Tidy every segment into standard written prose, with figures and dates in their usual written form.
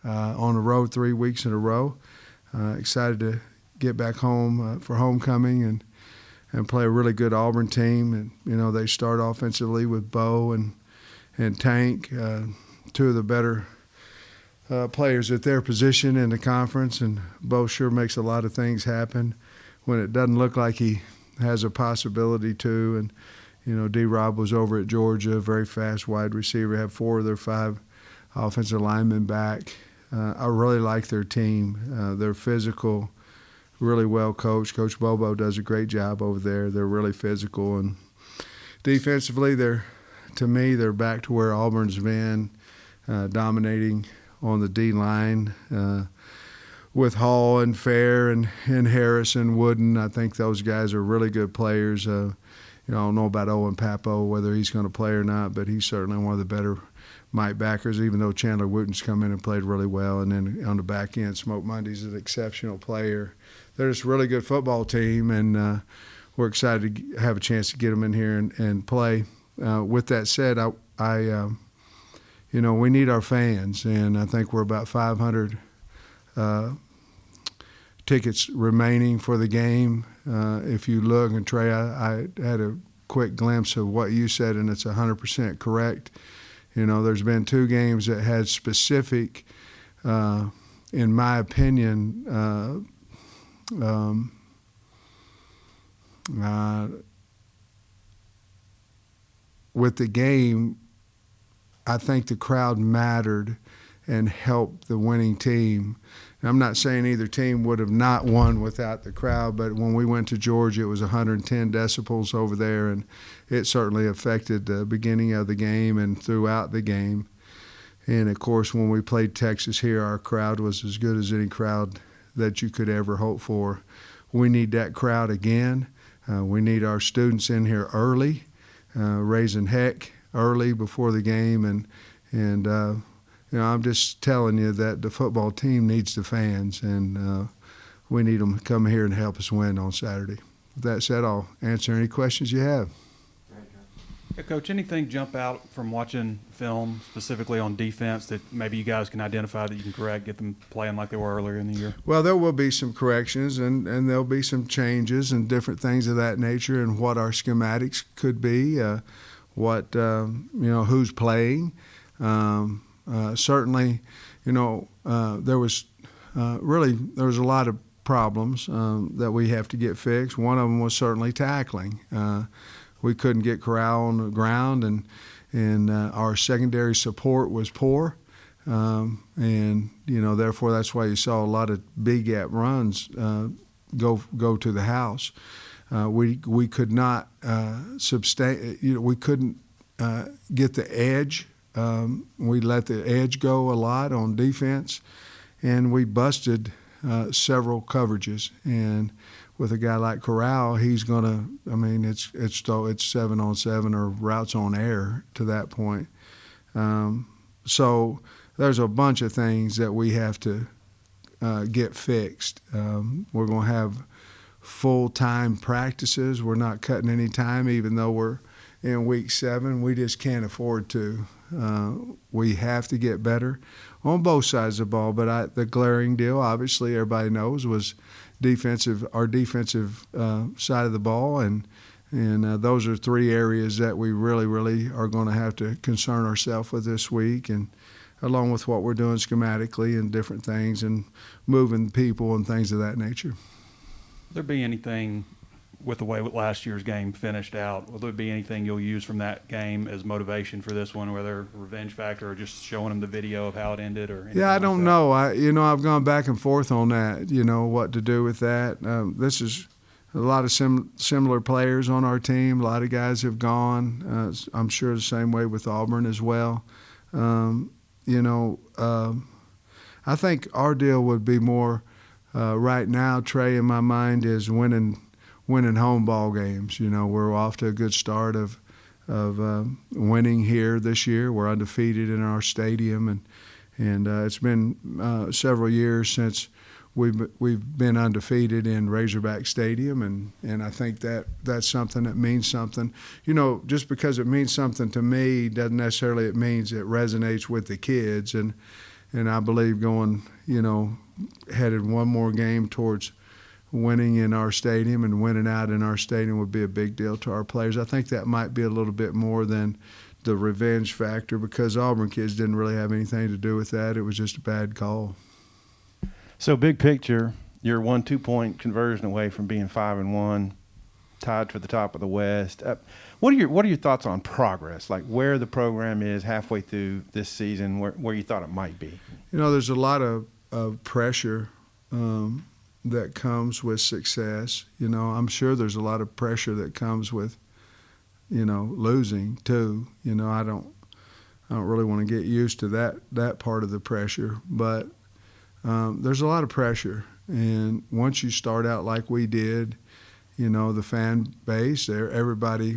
on the road 3 weeks in a row. Excited to get back home for homecoming and play a really good Auburn team. And, you know, they start offensively with Bo and Tank, two of the better players at their position in the conference. And Bo sure makes a lot of things happen when it doesn't look like he has a possibility to. And, you know, D-Rob was over at Georgia, very fast wide receiver, have 4 of their 5 offensive linemen back. I really like their team. They're physical, really well coached. Coach Bobo does a great job over there. They're really physical. And defensively, to me, they're back to where Auburn's been, dominating on the D-line with Hall and Fair and Harris and Wooden. I think those guys are really good players. You know, I don't know about Owen Papo, whether he's going to play or not, but he's certainly one of the better Mike backers, even though Chandler Wooten's come in and played really well. And then on the back end, Smoke Mundy's an exceptional player. They're just a really good football team, and we're excited to have a chance to get them in here and play. With that said, you know, we need our fans, and I think we're about 500 tickets remaining for the game. If you look, and Trey, I had a quick glimpse of what you said, and it's 100% correct. You know, there's been 2 games that had specific, in my opinion, with the game, I think the crowd mattered and helped the winning team. I'm not saying either team would have not won without the crowd, but when we went to Georgia, it was 110 decibels over there, and it certainly affected the beginning of the game and throughout the game. And, of course, when we played Texas here, our crowd was as good as any crowd that you could ever hope for. We need that crowd again. We need our students in here early, raising heck early before the game, and you know, I'm just telling you that the football team needs the fans, and we need them to come here and help us win on Saturday. With that said, I'll answer any questions you have. Yeah, Coach, anything jump out from watching film, specifically on defense, that maybe you guys can identify that you can correct, get them playing like they were earlier in the year? Well, there will be some corrections, and there'll be some changes and different things of that nature, and what our schematics could be, what you know, who's playing. Certainly, you know, there was a lot of problems that we have to get fixed. One of them was certainly tackling. We couldn't get Corral on the ground, and our secondary support was poor. And, you know, therefore that's why you saw a lot of big gap runs go to the house. We could not we couldn't get the edge. We let the edge go a lot on defense, and we busted several coverages. And with a guy like Corral, he's going to, I mean, it's 7-on-7 or routes on air to that point. So there's a bunch of things that we have to get fixed. We're going to have full-time practices. We're not cutting any time, even though we're in week 7. We just can't afford to. We have to get better on both sides of the ball. But the glaring deal, obviously, everybody knows, was our defensive side of the ball, and those are 3 areas that we really, really are going to have to concern ourselves with this week, and along with what we're doing schematically and different things and moving people and things of that nature. Will there be anything with the way last year's game finished out? Will there be anything you'll use from that game as motivation for this one, whether revenge factor or just showing them the video of how it ended? Or anything? Yeah, I don't know. I've gone back and forth on that, what to do with that. This is a lot of similar players on our team. A lot of guys have gone. I'm sure the same way with Auburn as well. I think our deal would be more right now, Trey, in my mind, is winning home ball games. We're off to a good start of winning here this year. We're undefeated in our stadium, and it's been several years since we've been undefeated in Razorback Stadium, and I think that's something that means something. Just because it means something to me doesn't necessarily it means it resonates with the kids, and and I believe going, headed one more game towards winning in our stadium and winning out in our stadium would be a big deal to our players. I think that might be a little bit more than the revenge factor because Auburn kids didn't really have anything to do with that. It was just a bad call. So big picture, you're 1 2-point conversion away from being 5-1, tied for the top of the West. What are your thoughts on progress? Like where the program is halfway through this season, where you thought it might be? There's a lot of pressure that comes with success. I'm sure there's a lot of pressure that comes with, losing too. I don't really want to get used to that part of the pressure, but there's a lot of pressure. And once you start out like we did, the fan base, everybody,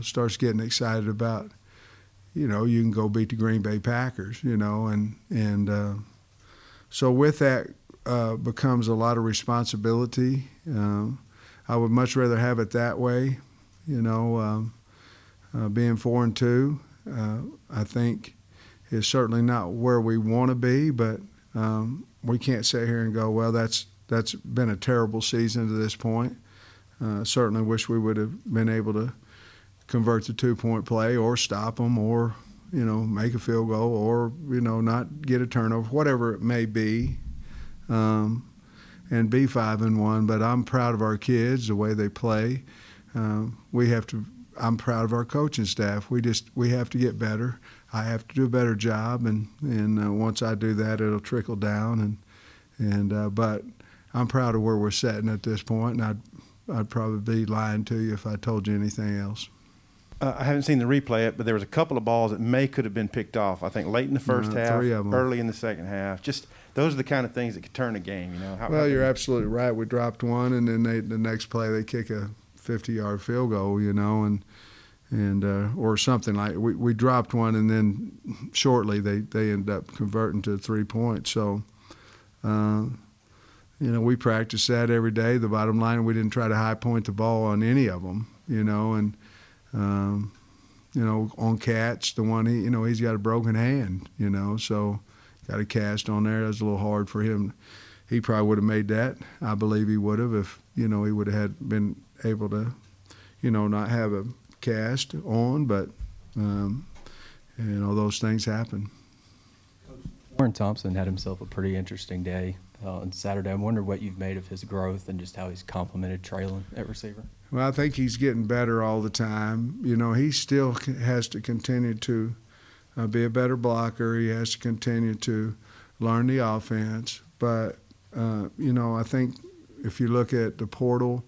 starts getting excited about, you can go beat the Green Bay Packers, and so with that becomes a lot of responsibility. I would much rather have it that way, being 4-2. I think is certainly not where we want to be, but we can't sit here and go, well, that's been a terrible season to this point. Certainly wish we would have been able to convert the 2-point play or stop them or, make a field goal or, not get a turnover, whatever it may be, and be 5-1. But I'm proud of our kids, the way they play. I'm proud of our coaching staff. We have to get better. I have to do a better job, and once I do that, it'll trickle down. But I'm proud of where we're sitting at this point, and I'd probably be lying to you if I told you anything else. I haven't seen the replay yet, but there was a couple of balls that could have been picked off. I think late in the first half, 3 of them. Early in the second half. Just those are the kind of things that could turn a game. Well, you're absolutely right. We dropped one, and then the next play they kick a 50-yard field goal, and or something like we dropped one, and then shortly they ended up converting to 3 points. So, we practice that every day. The bottom line, we didn't try to high point the ball on any of them, and on catch, the one he's got a broken hand, so got a cast on there. That's a little hard for him. He probably would have made that. I believe he would have if he would have been able to, not have a cast on, but those things happen. Warren Thompson had himself a pretty interesting day on Saturday. I wonder what you've made of his growth and just how he's complimented Traylon at receiver. Well, I think he's getting better all the time. He still has to continue to be a better blocker. He has to continue to learn the offense. But, I think if you look at the portal,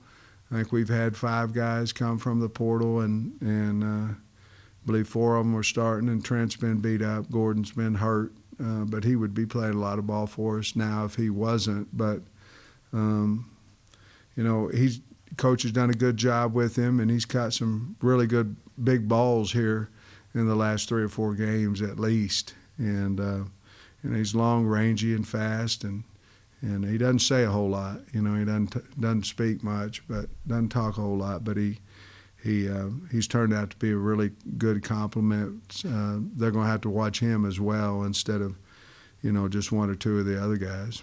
I think we've had 5 guys come from the portal, and I believe 4 of them were starting, and Trent's been beat up. Gordon's been hurt, but he would be playing a lot of ball for us now if he wasn't. But, Coach has done a good job with him, and he's caught some really good big balls here in the last 3 or 4 games at least. And he's long, rangy, and fast, and he doesn't say a whole lot. He doesn't speak much, but doesn't talk a whole lot. But he's turned out to be a really good compliment. They're going to have to watch him as well instead of, just 1 or 2 of the other guys.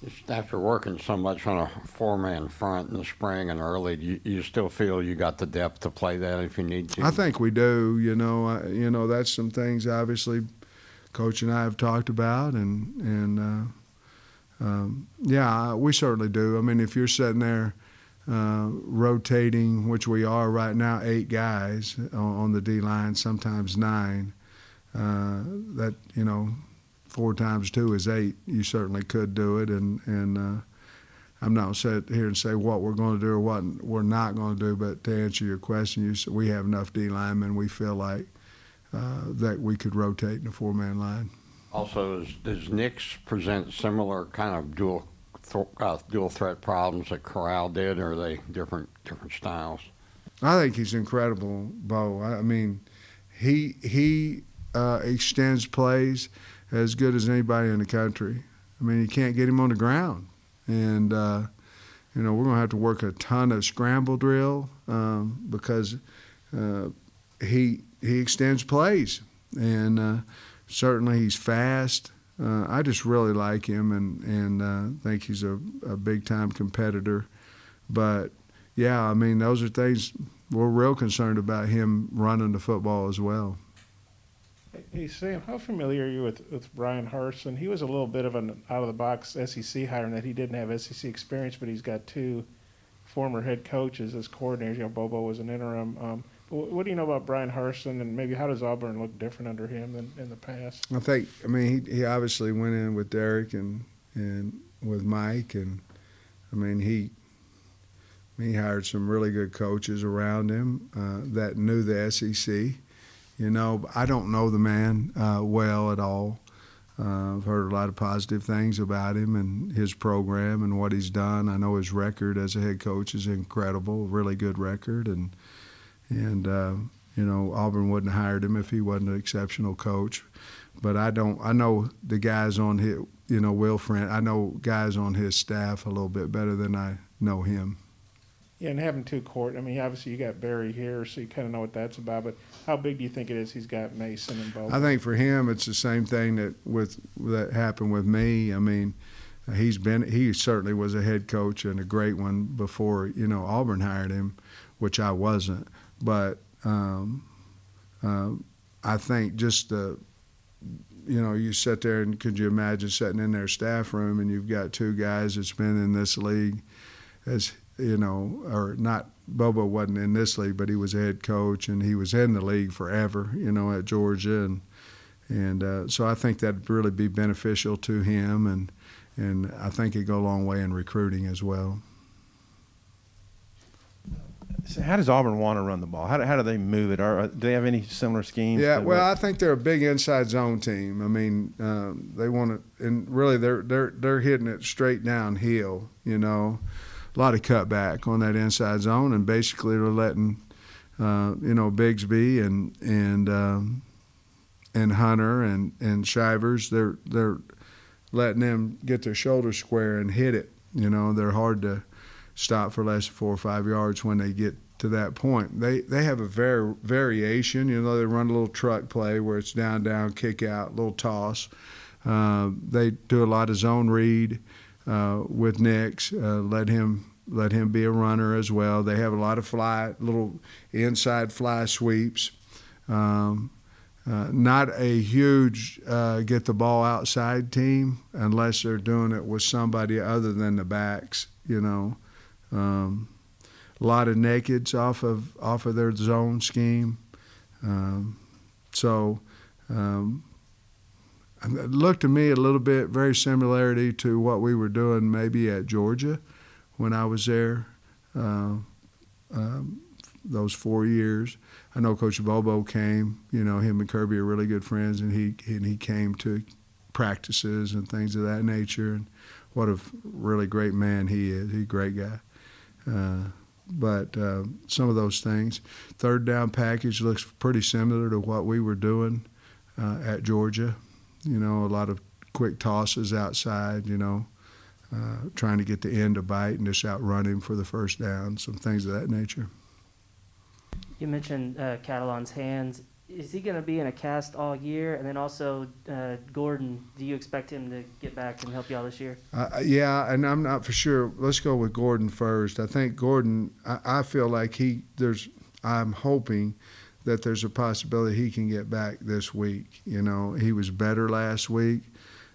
Just after working so much on a 4-man front in the spring and early, do you still feel you got the depth to play that if you need to? I think we do. That's some things obviously Coach and I have talked about, and we certainly do. I mean, if you're sitting there rotating, which we are right now, 8 guys on the D line, sometimes 9. That 4 times 2 is 8. You certainly could do it, and I'm not going to sit here and say what we're going to do or what we're not going to do. But to answer your question, we have enough D linemen. We feel like that we could rotate in a 4-man line. Also, does Nix present similar kind of dual threat problems that Corral did, or are they different styles? I think he's incredible, Bo. I mean, he extends plays as good as anybody in the country. I mean, you can't get him on the ground. And, we're going to have to work a ton of scramble drill because he extends plays. And certainly he's fast. I just really like him and think he's a big time competitor. But yeah, I mean, those are things we're real concerned about him running the football as well. Hey, Sam, how familiar are you with Brian Harsin? He was a little bit of an out-of-the-box SEC hire in that he didn't have SEC experience, but he's got two former head coaches as coordinators. You know, Bobo was an interim. What do you know about Brian Harsin, and maybe how does Auburn look different under him than in the past? I mean, he obviously went in with Derek and with Mike, and I mean, he hired some really good coaches around him that knew the SEC. You know, I don't know the man well at all. I've heard a lot of positive things about him and his program and what he's done. I know his record as a head coach is incredible, really good record, and you know, Auburn wouldn't have hired him if he wasn't an exceptional coach. But I know the guys on his, you know, Will Friend, I know guys on his staff a little bit better than I know him. Yeah, and having two I mean, obviously you got Barry here, so you kind of know what that's about. But how big do you think it is he's got Mason and Bobo? I think for him it's the same thing that happened with me. I mean, he certainly was a head coach and a great one before, you know, Auburn hired him, which I wasn't. But I think just you know, you sit there and could you imagine sitting in their staff room and you've got two guys that's been in this league as, you know, or not, Bobo wasn't in this league, but he was a head coach and he was in the league forever, you know, at Georgia. And so I think that'd really be beneficial to him, and I think it'd go a long way in recruiting as well. So how does Auburn want to run the ball? How do they move it? Do they have any similar schemes? Yeah, well, I think they're a big inside zone team. I mean, they want to, and really they're hitting it straight downhill. You know, a lot of cutback on that inside zone, and basically they're letting, you know, Bigsby and Hunter and Shivers. They're letting them get their shoulders square and hit it. You know, they're hard to stop for less than 4 or 5 yards when they get to that point. They have a variation. You know, they run a little truck play where it's down, kick out, little toss. They do a lot of zone read with Nix. Let him be a runner as well. They have a lot of little inside fly sweeps. Not a huge get the ball outside team unless they're doing it with somebody other than the backs. You know. A lot of nakeds off of their zone scheme. So it looked to me a little bit very similarity to what we were doing maybe at Georgia when I was there those 4 years. I know Coach Bobo came. You know, him and Kirby are really good friends, and he came to practices and things of that nature. And what a really great man he is. He's a great guy. But some of those things. Third down package looks pretty similar to what we were doing at Georgia. You know, a lot of quick tosses outside, you know, trying to get the end to bite and just outrun him for the first down, some things of that nature. You mentioned Catalon's hands. Is he going to be in a cast all year? And then also, Gordon, do you expect him to get back and help you all this year? Yeah, and I'm not for sure. Let's go with Gordon first. I think Gordon, I feel like I'm hoping that there's a possibility he can get back this week. You know, he was better last week.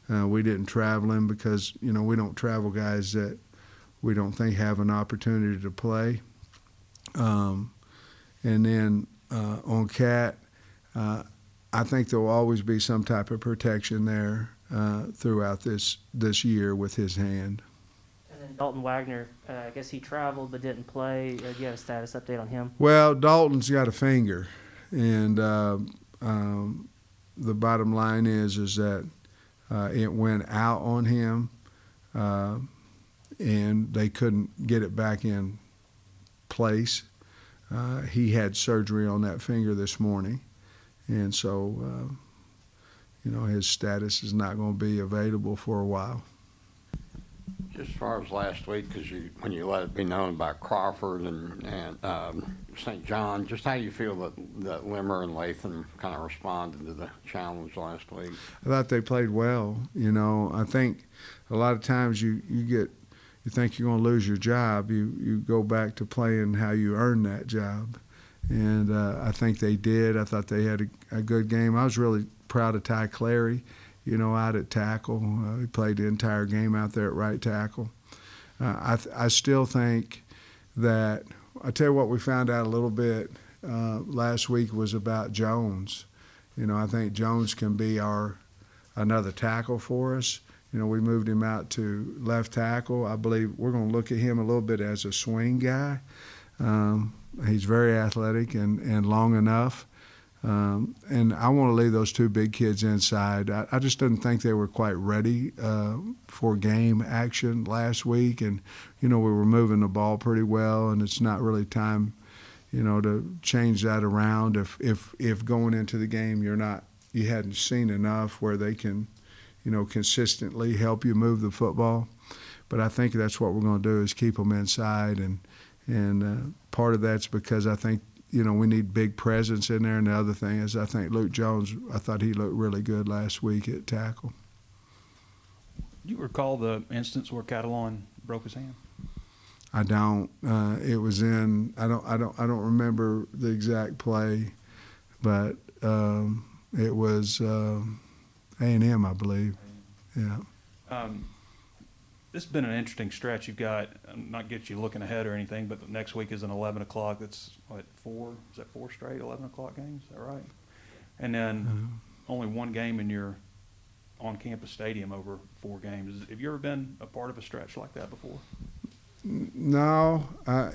We didn't travel him because, you know, we don't travel guys that we don't think have an opportunity to play. And then on Cat, I think there will always be some type of protection there throughout this year with his hand. And then Dalton Wagner, I guess he traveled but didn't play. Do you have a status update on him? Well, Dalton's got a finger, and the bottom line is that it went out on him, and they couldn't get it back in place. He had surgery on that finger this morning. And so, you know, his status is not going to be available for a while. As far as last week, because when you let it be known about Crawford and St. John, just how you feel that Limmer and Latham kind of responded to the challenge last week? I thought they played well. You know, I think a lot of times you think you're going to lose your job. You go back to playing how you earned that job. And I think they did. I thought they had a good game. I was really proud of Ty Clary, you know, out at tackle. He played the entire game out there at right tackle. I still think that – I tell you what we found out a little bit last week was about Jones. You know, I think Jones can be another tackle for us. You know, we moved him out to left tackle. I believe we're going to look at him a little bit as a swing guy. He's very athletic and long enough. And I want to leave those two big kids inside. I just didn't think they were quite ready for game action last week. And, you know, we were moving the ball pretty well, and it's not really time, you know, to change that around if going into the game you hadn't seen enough where they can, you know, consistently help you move the football. But I think that's what we're going to do is keep them inside. And part of that's because I think, you know, we need big presence in there. And the other thing is I think Luke Jones, I thought he looked really good last week at tackle. Do you recall the instance where Catalan broke his hand? I don't. It was in. I don't remember the exact play, but it was A&M, I believe. Yeah. This has been an interesting stretch. You've got, not get you looking ahead or anything, but the next week is an 11 o'clock. That's what, four straight 11 o'clock games? Is that right? And then only one game in your on-campus stadium over 4 games. Have you ever been a part of a stretch like that before? No.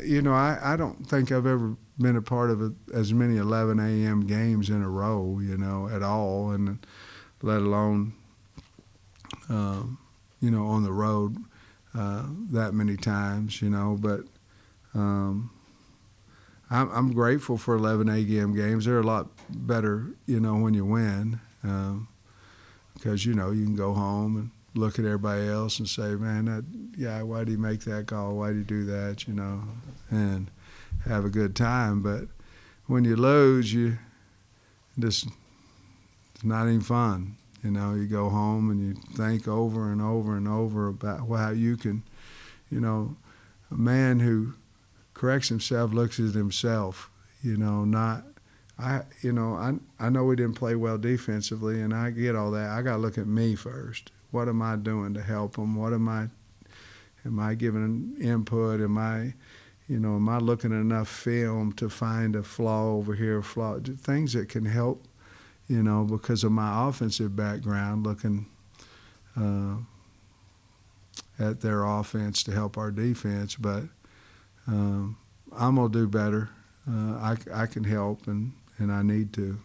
You know, I don't think I've ever been a part of as many 11 a.m. games in a row, you know, at all, and let alone you know, on the road that many times, you know. But I'm grateful for 11 a.m. games. They're a lot better, you know, when you win because, you know, you can go home and look at everybody else and say, man, that guy, why did he make that call? Why did he do that, you know, and have a good time. But when you lose, it's not even fun. You know, you go home and you think over and over and over about how you can, you know, a man who corrects himself looks at himself, you know, I know we didn't play well defensively, and I get all that. I got to look at me first. What am I doing to help them? Am I giving input? Am I looking at enough film to find a flaw over here, things that can help, you know, because of my offensive background, looking at their offense to help our defense. But I'm going to do better. I can help, and I need to.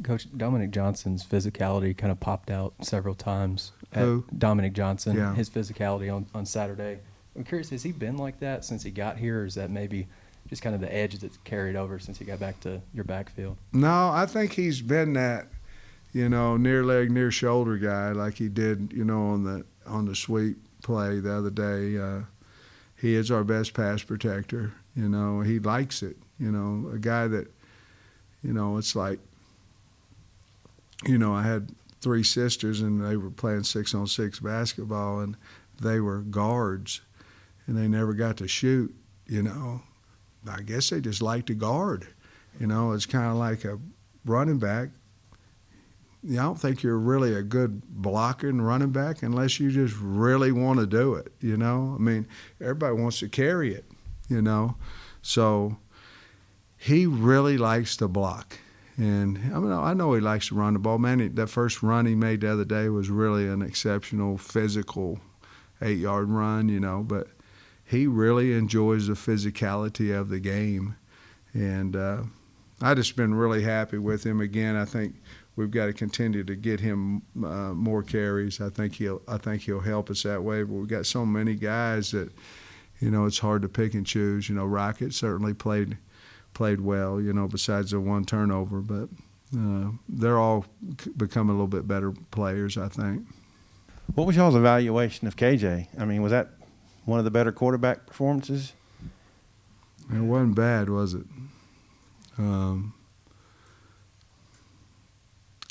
Coach, Dominic Johnson's physicality kind of popped out several times. Who? Dominic Johnson, Yeah. his physicality on Saturday. I'm curious, has he been like that since he got here, or is that maybe just kind of the edge that's carried over since he got back to your backfield? No, I think he's been that, you know, near leg, near shoulder guy like he did, you know, on the sweep play the other day. He is our best pass protector. You know, he likes it. You know, a guy that, you know, it's like, you know, I had 3 sisters and they were playing 6-on-6 basketball and they were guards and they never got to shoot, you know. I guess they just like to guard. You know, it's kind of like a running back. I don't think you're really a good blocking running back unless you just really want to do it, you know. I mean, everybody wants to carry it, you know. So he really likes to block. And I know he likes to run the ball. Man, that first run he made the other day was really an exceptional physical 8-yard run, you know. But he really enjoys the physicality of the game. And I just been really happy with him. Again, I think we've got to continue to get him more carries. I think he'll help us that way. But we've got so many guys that, you know, it's hard to pick and choose. You know, Rocket certainly played well, you know, besides the 1 turnover. But they're all becoming a little bit better players, I think. What was y'all's evaluation of KJ? I mean, was that one of the better quarterback performances? It wasn't bad, was it?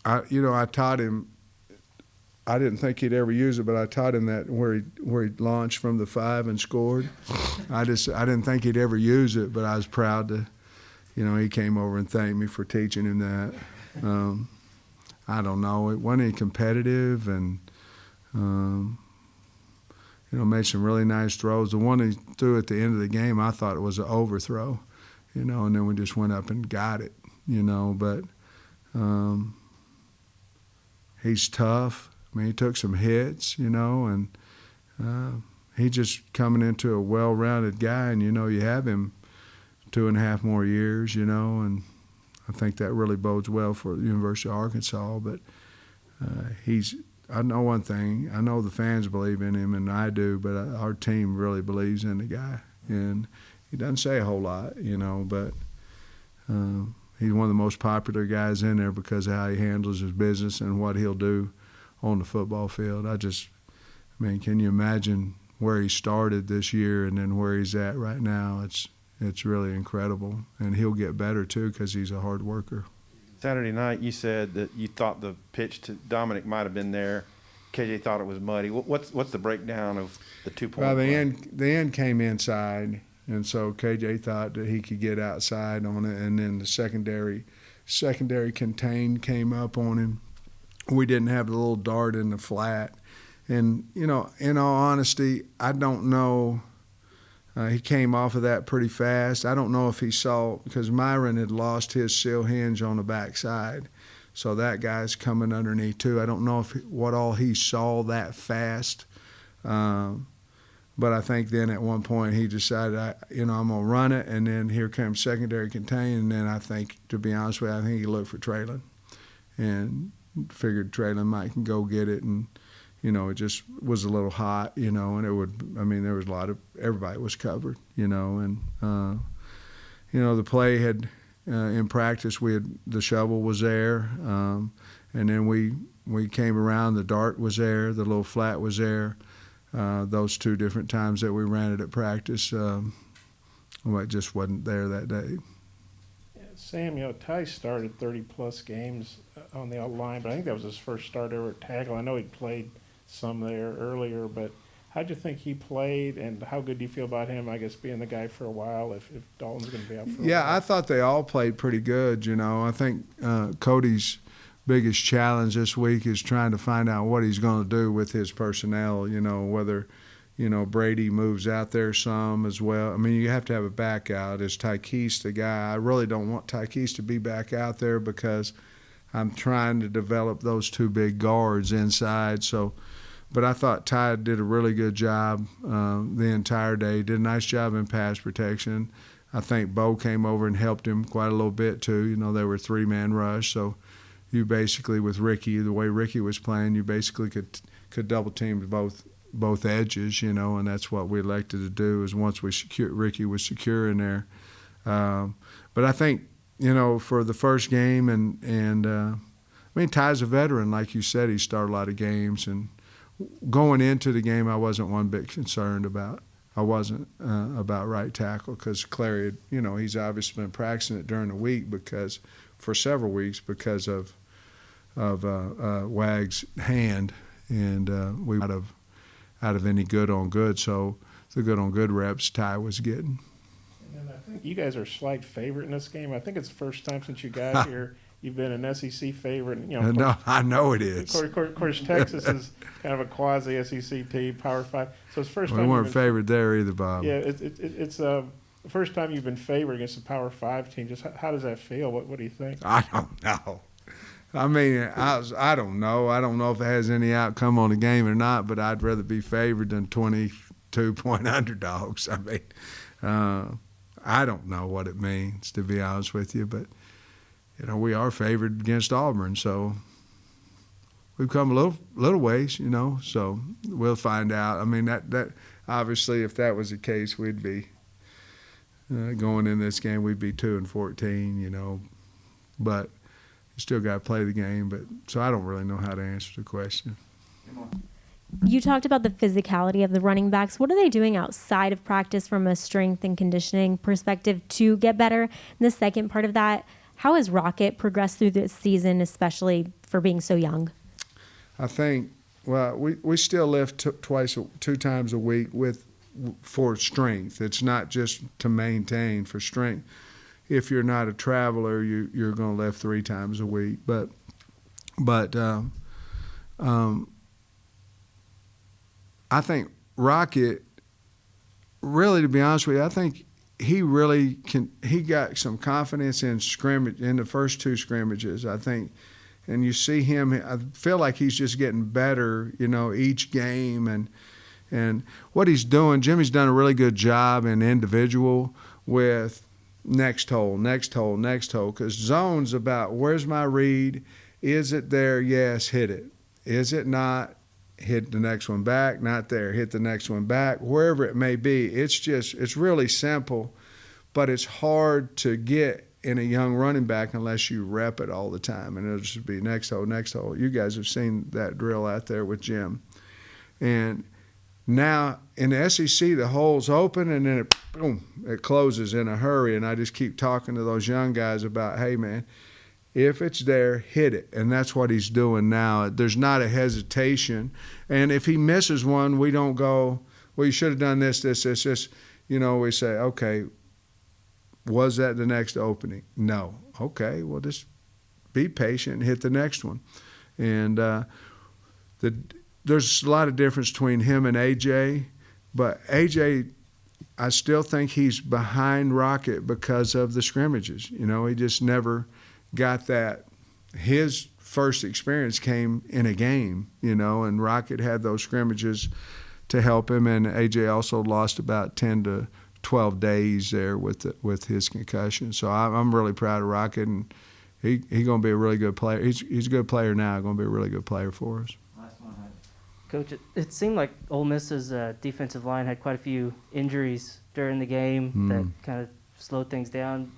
I taught him. I didn't think he'd ever use it, but I taught him that where he launched from the 5 and scored. I didn't think he'd ever use it, but I was proud to. He came over and thanked me for teaching him that. I don't know. It wasn't any competitive, and made some really nice throws. The one he threw at the end of the game, I thought it was an overthrow, and then we just went up and got it, But he's tough. I mean, he took some hits, and he just coming into a well-rounded guy, and, you have him 2.5 more years, and I think that really bodes well for the University of Arkansas. But I know one thing. I know the fans believe in him, and I do, but our team really believes in the guy. And he doesn't say a whole lot, but he's one of the most popular guys in there because of how he handles his business and what he'll do on the football field. Can you imagine where he started this year and then where he's at right now? It's really incredible, and he'll get better too because he's a hard worker. Saturday night, you said that you thought the pitch to Dominic might have been there. KJ thought it was muddy. What's the breakdown of the 2-point? Well, the end came inside, and so KJ thought that he could get outside on it, and then the secondary contain came up on him. We didn't have the little dart in the flat, and in all honesty, I don't know. He came off of that pretty fast. I don't know if he saw, because Myron had lost his seal hinge on the backside, so that guy's coming underneath too. I don't know what all he saw that fast, but I think then at one point he decided, I'm going to run it, and then here comes secondary contain, and then I think, to be honest with you, I think he looked for Traylon and figured Traylon might can go get it, and it just was a little hot, and there was a lot of, everybody was covered, and the play had, in practice, the shovel was there, and then we came around, the dart was there, the little flat was there, those 2 different times that we ran it at practice, it just wasn't there that day. Sam, Ty started 30-plus games on the line, but I think that was his first start ever at tackle. I know he'd played some there earlier, but how'd you think he played, and how good do you feel about him, I guess, being the guy for a while if Dalton's going to be out for a while? Yeah, I thought they all played pretty good, I think Cody's biggest challenge this week is trying to find out what he's going to do with his personnel, whether, Brady moves out there some as well. You have to have a back out. Is Tykees the guy? I really don't want Tykees to be back out there because I'm trying to develop those 2 big guards inside, so – but I thought Ty did a really good job the entire day, did a nice job in pass protection. I think Bo came over and helped him quite a little bit too. They were 3-man rush, so you basically, with Ricky, the way Ricky was playing, you basically could double team both edges, and that's what we elected to do is once Ricky was secure in there. But I think, for the first game, and Ty's a veteran, like you said, he started a lot of games, and going into the game, I wasn't one bit concerned about. I wasn't about right tackle because Clary, he's obviously been practicing it during the week for several weeks because of Wag's hand, and we out of any good on good. So the good on good reps Ty was getting. And I think you guys are a slight favorite in this game. I think it's the first time since you got here. You've been an SEC favorite. No, I know it is. Of course, Texas is kind of a quasi-SEC team, Power 5. So it's the first time. We weren't favored there either, Bob. Yeah, it's the first time you've been favored against a Power 5 team. Just how does that feel? What do you think? I don't know. I don't know. I don't know if it has any outcome on the game or not, but I'd rather be favored than 22-point underdogs. I don't know what it means, to be honest with you, but we are favored against Auburn, so we've come a little ways, so we'll find out. That obviously, if that was the case, we'd be going in this game, we'd be 2-14, but you still got to play the game. But so I don't really know how to answer the question. You talked about the physicality of the running backs. What are they doing outside of practice from a strength and conditioning perspective to get better? And the second part of that, how has Rocket progressed through this season, especially for being so young? I think, well, we still lift two times a week for strength. It's not just to maintain for strength. If you're not a traveler, you're going to lift 3 times a week. But I think Rocket, really, to be honest with you, I think he really he got some confidence in the first 2 scrimmages, I think. And you see him, I feel like he's just getting better, each game. And what he's doing, Jimmy's done a really good job in individual with next hole, because zone's about where's my read, is it there, yes, hit it. Is it not, hit the next one back, not there, hit the next one back, wherever it may be. It's really simple, but it's hard to get in a young running back unless you rep it all the time. And it'll just be next hole. You guys have seen that drill out there with Jim. And now in the SEC, the hole's open and then it closes in a hurry. And I just keep talking to those young guys about, hey, man, if it's there, hit it. And that's what he's doing now. There's not a hesitation. And if he misses one, we don't go, well, you should have done this. We say, okay, was that the next opening? No. Okay, well, just be patient and hit the next one. And there's a lot of difference between him and AJ, but AJ, I still think he's behind Rocket because of the scrimmages. He just never got that. His first experience came in a game, and Rocket had those scrimmages to help him, and AJ also lost about 10 to 12 days there with his concussion. So I'm really proud of Rocket, and he's going to be a really good player. He's a good player now, going to be a really good player for us. Coach, it seemed like Ole Miss's defensive line had quite a few injuries during the game that kind of slowed things down.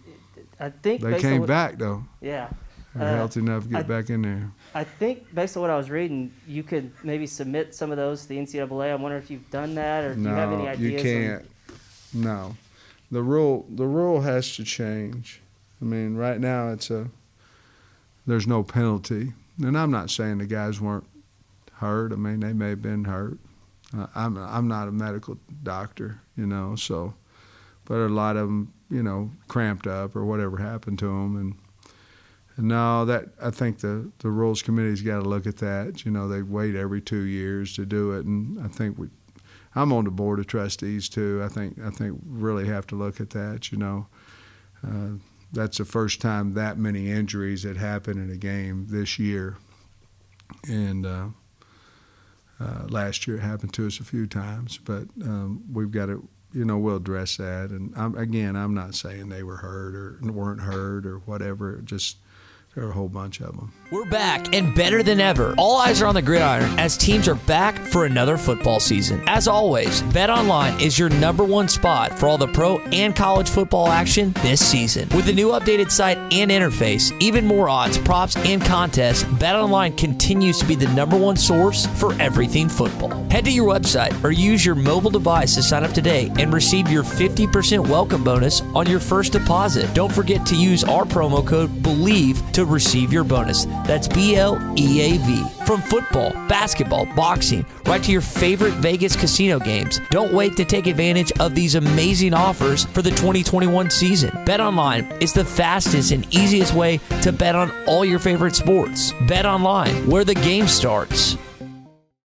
I think they came back, though. Yeah. They're healthy enough to get back in there. I think based on what I was reading, you could maybe submit some of those to the NCAA. I'm wondering if you've done that, or do you have any ideas? No, you can't. No. The rule has to change. I mean, right now there's no penalty. And I'm not saying the guys weren't hurt. I mean, they may have been hurt. I'm not a medical doctor, so, but a lot of them, cramped up or whatever happened to them. And no, I think the rules committee's got to look at that. They wait every 2 years to do it, and I think I'm on the board of trustees too. I think really have to look at that. That's the first time that many injuries had happened in a game this year, and last year it happened to us a few times. But we've got to, we'll address that. And I'm not saying they were hurt or weren't hurt or whatever. Just there are a whole bunch of them. We're back and better than ever. All eyes are on the gridiron as teams are back for another football season. As always, BetOnline is your #1 spot for all the pro and college football action this season. With the new updated site and interface, even more odds, props, and contests, BetOnline continues to be the #1 source for everything football. Head to your website or use your mobile device to sign up today and receive your 50% welcome bonus on your first deposit. Don't forget to use our promo code BELIEVE to receive your bonus. That's BLEAV. From football, basketball, boxing, right to your favorite Vegas casino games. Don't wait to take advantage of these amazing offers for the 2021 season. BetOnline is the fastest and easiest way to bet on all your favorite sports. BetOnline, where the game starts.